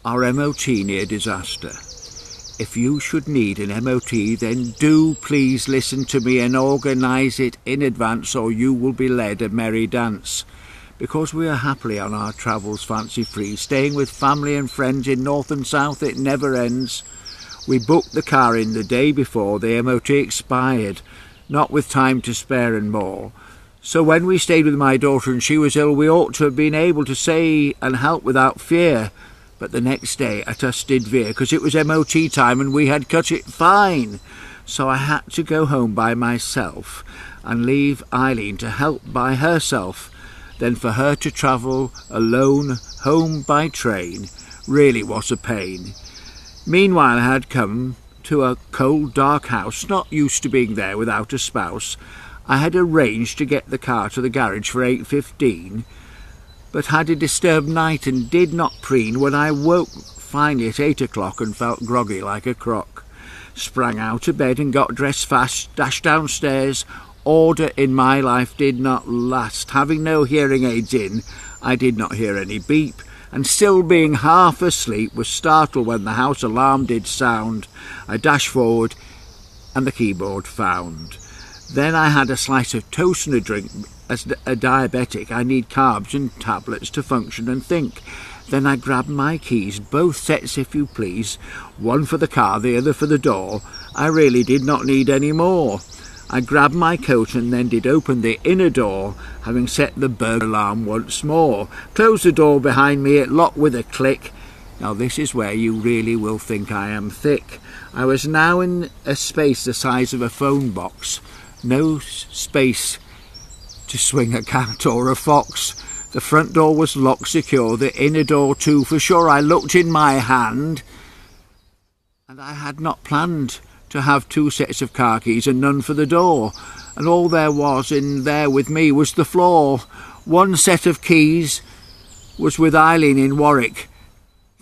our MOT Near Disaster. If you should need an MOT, then do please listen to me and organise it in advance, or you will be led a merry dance. Because we are happily on our travels fancy-free, staying with family and friends in north and south, it never ends. We booked the car in the day before the MOT expired, not with time to spare and more. So when we stayed with my daughter and she was ill, we ought to have been able to say and help without fear. But the next day at us did veer, because it was MOT time and we had cut it fine. So I had to go home by myself and leave Eileen to help by herself. Then for her to travel alone home by train really was a pain. Meanwhile I had come to a cold dark house, not used to being there without a spouse. I had arranged to get the car to the garage for 8:15, but had a disturbed night and did not preen when I woke finally at 8 o'clock and felt groggy like a croc. Sprang out of bed and got dressed fast, dashed downstairs. Order in my life did not last. Having no hearing aids in, I did not hear any beep, and still being half asleep was startled when the house alarm did sound. I dashed forward and the keyboard found. Then I had a slice of toast and a drink. As a diabetic, I need carbs and tablets to function and think. Then I grabbed my keys, both sets if you please, one for the car, the other for the door. I really did not need any more. I grabbed my coat and then did open the inner door, having set the burglar alarm once more. Closed the door behind me, it locked with a click. Now this is where you really will think I am thick. I was now in a space the size of a phone box. No space to swing a cat or a fox. The front door was locked secure, the inner door too, for sure. I looked in my hand, and I had not planned to have 2 sets of car keys and none for the door, and all there was in there with me was the floor. 1 set of keys was with Eileen in Warwick.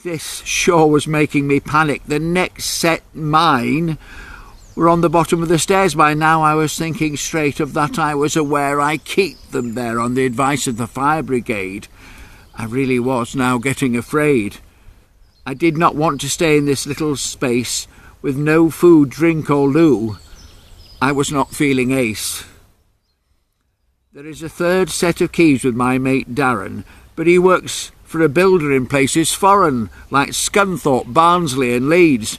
This sure was making me panic. The next set, mine, were on the bottom of the stairs. By now I was thinking straight, of that I was aware. I keep them there on the advice of the fire brigade. I really was now getting afraid. I did not want to stay in this little space with no food, drink or loo. I was not feeling ace. There is a 3rd set of keys with my mate Darren, but he works for a builder in places foreign, like Scunthorpe, Barnsley and Leeds.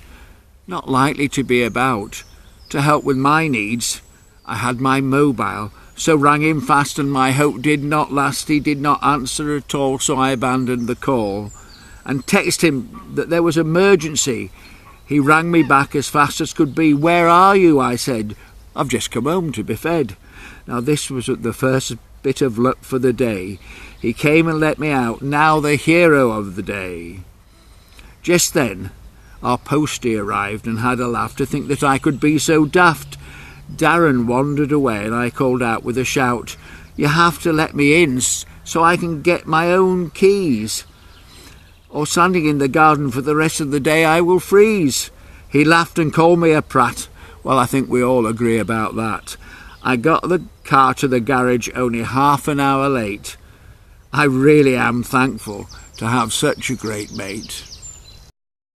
Not likely to be about to help with my needs. I had my mobile, so rang him fast, and my hope did not last. He did not answer at all, so I abandoned the call and texted him that there was emergency. He rang me back as fast as could be. "Where are you?" I said. "I've just come home to be fed." Now this was the first bit of luck for the day. He came and let me out, now the hero of the day. Just then our postie arrived and had a laugh to think that I could be so daft. Darren wandered away and I called out with a shout, "You have to let me in so I can get my own keys, or standing in the garden for the rest of the day I will freeze." He laughed and called me a prat. Well, I think we all agree about that. I got the car to the garage only half an hour late. I really am thankful to have such a great mate.